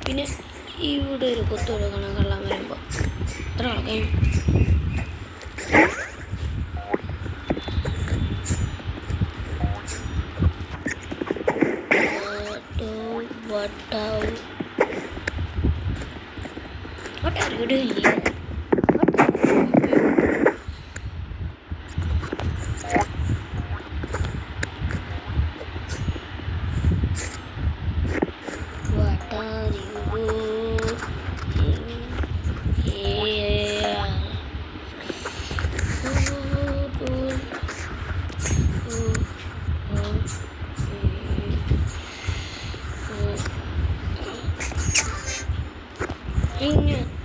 പിന്നെ ഇവിടെ ഒരു കൊത്തു കൊടുക്കണം കള്ളാൻ വരുമ്പോൾ അത്ര ആൾക്കാർ What are you doing here? What are you doing here?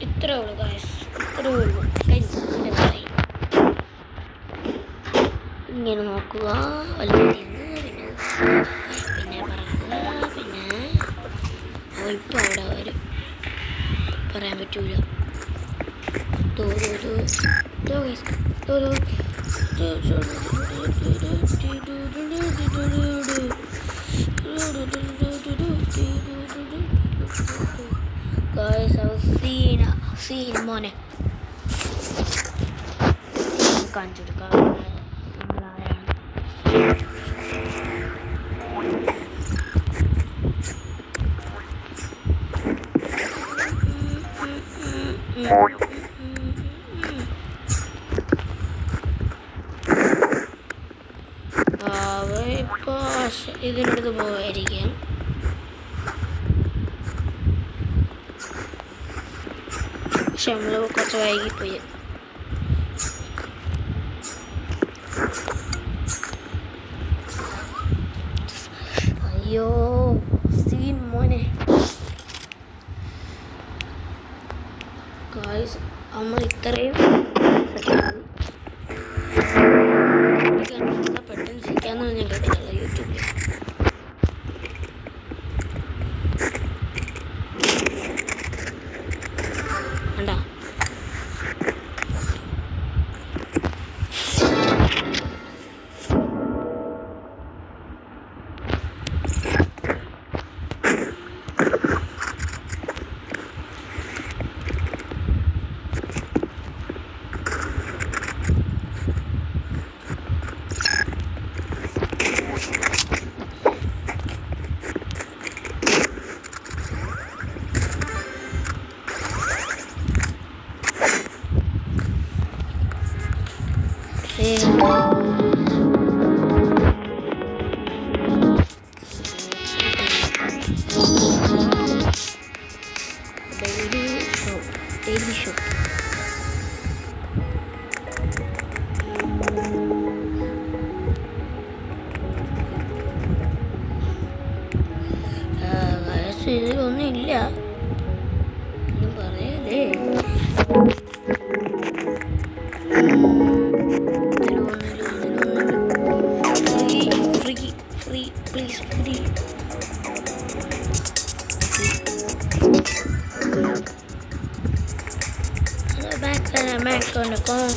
ഇത്രേ ഉള്ളൂ ഗായ്സ്, ഇത്രേ ഉള്ളൂ. ഇങ്ങനെ നോക്കുക, പിന്നെ പറക്കുക, പിന്നെ ഇപ്പം അവിടെ വരും, പറയാൻ പറ്റൂല. Guys, I've seen മോനെ കാണിച്ചെടുക്കാം. ഇതിനടുത്ത് പോകാതിരിക്കാം. പക്ഷെ നമ്മൾ കുറച്ച് വൈകിപ്പോയി. അയ്യോ സീൻ മോനെ. ഗായ്സ്, നമ്മൾ ഇത്രയും പെട്ടെന്ന് ചിരിക്കാന്ന് ഞാൻ കേട്ടിട്ടുള്ള യൂട്യൂബിൽ. കണ്ടാ daily show. ഇതിലൊന്നും ഇല്ല, ഒന്നും പറയല്ലേ. Free please free. Back on the phone.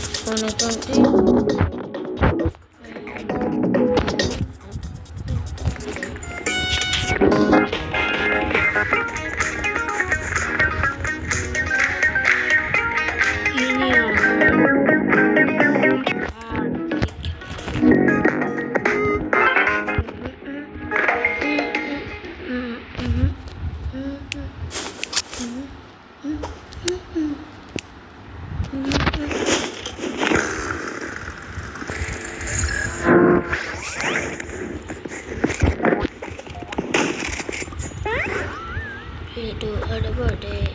itu ada badai,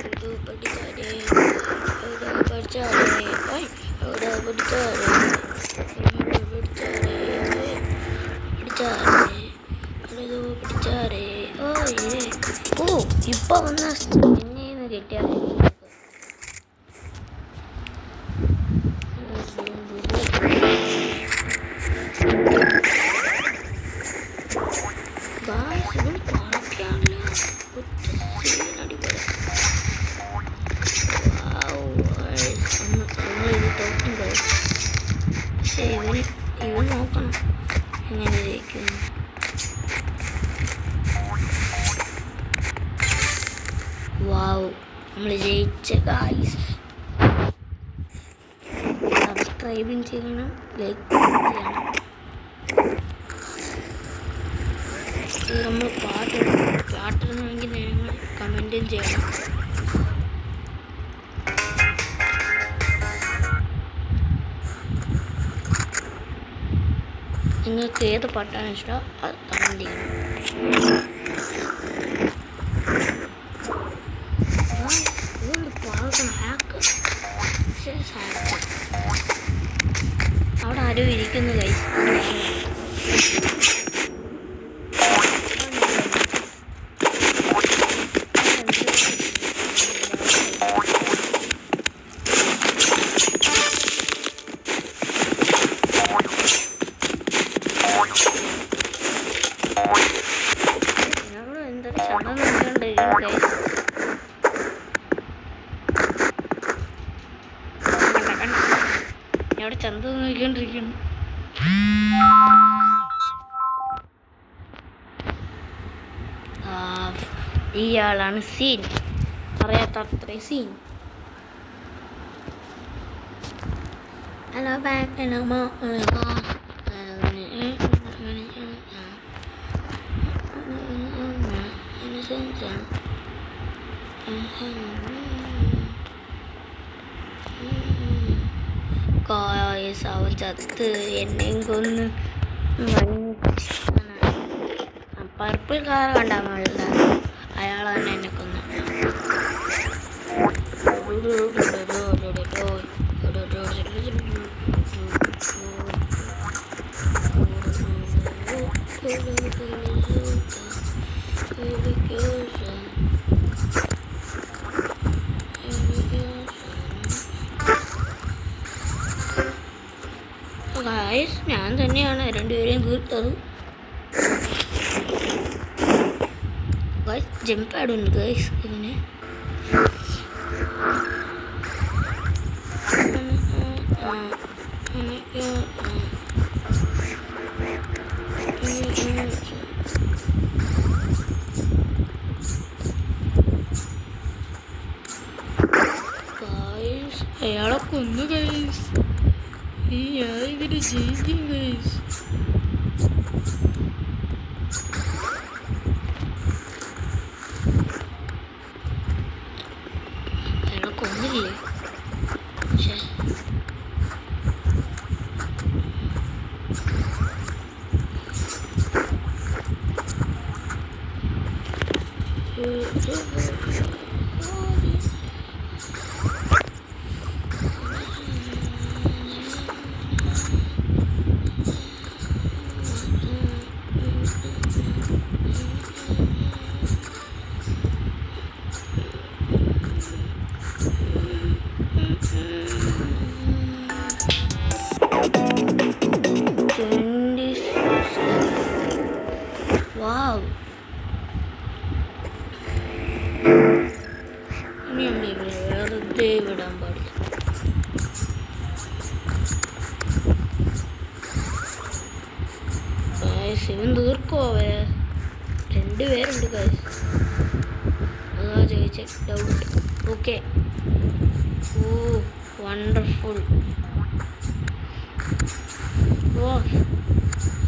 itu berdikari, udah bercari, udah bercari, oh iya, ipa panas, ini kita guys. സബ്സ്ക്രൈബും ചെയ്യണം, ലൈക്ക് ചെയ്യണം. നമ്മൾ പാട്ടിടണമെങ്കിൽ നിങ്ങൾ കമൻറ്റും ചെയ്യണം. നിങ്ങൾക്ക് ഏത് പാട്ടാണ് ഇഷ്ടം അത് കമൻറ്റ് ചെയ്യണം. അവിടെ ആരും ഇരിക്കുന്നു ഗൈസ്. എന്തൊരു ശബ്ദം നോക്കിക്കൊണ്ടിരിക്കുന്നു ഗൈസ്. അവിടെ ചന്ത നോക്കിക്കൊണ്ടിരിക്കുന്നു. ഇയാളാണ് സീൻ, അറിയാത്ത അത്രയും സീൻ. Hello back guys. അവൻ ചത്ത് എന്നെയും കൊന്ന്. പർപ്പിൾ കാർ കണ്ടാൽ മതി, അയാളാണ് എന്നെ കൊന്നത്. ഗായ്സ്, ഞാൻ തന്നെയാണ് രണ്ടുപേരെയും തീർത്തത്. ഗായ്സ് ജമ്പ് പാടുണ്ട് ഗായ്സ്. ഇതിന് ഗായ്സ് അയാളെ കൊന്നു ഗായ്സ്. ഞാൻ ഇതിന് ജയിക്കും ഗായ്സ്. അയാളെ കൊന്നില്ലേ? Wow. ഇനി നമ്മൾ ഇവിടെ വെറുതെ വിടാൻ പാടില്ല. ഇവൻ തീർക്കുവേ. രണ്ടുപേരുണ്ട് ഗൈസ്. അതാ ചോദിച്ച doubt. Okay. Oh wonderful. Oh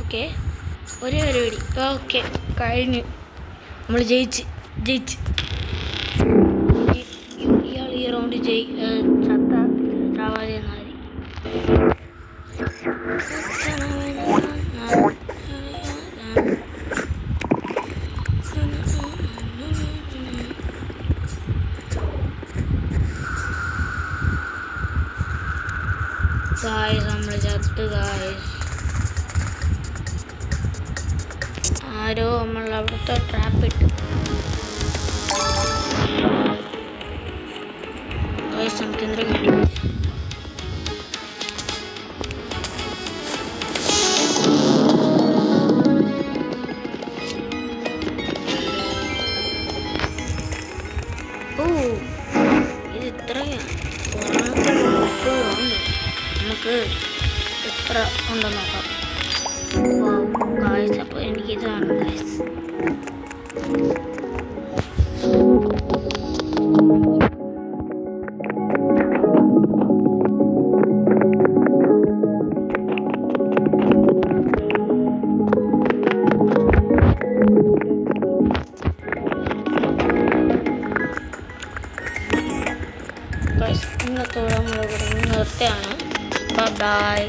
okay, ഒരേ ഒരു വെടി. ഓക്കെ, കഴിഞ്ഞു. നമ്മൾ ജയിച്ച്. ഇയാൾ ഈ റൗണ്ട് ചാവാതെ മതി. ഗായ്സ് നമ്മൾ ചത്ത് ഗായ്സ്. ആരോ നമ്മൾ അവിടുത്തെ ട്രാപ്പ് ഇട്ടു ഗായ്സ്. നമുക്ക് എന്തെങ്കിലും കിട്ടി. ഓ ഇത് ഇത്രയാണ്. നമുക്ക് എത്ര ഉണ്ടെന്ന് നോക്കാം. ഗായ്സ് അപ്പോൾ എനിക്കിതാണ് ഗായ്സ്. നിർത്തുകയാണ്. ബൈ.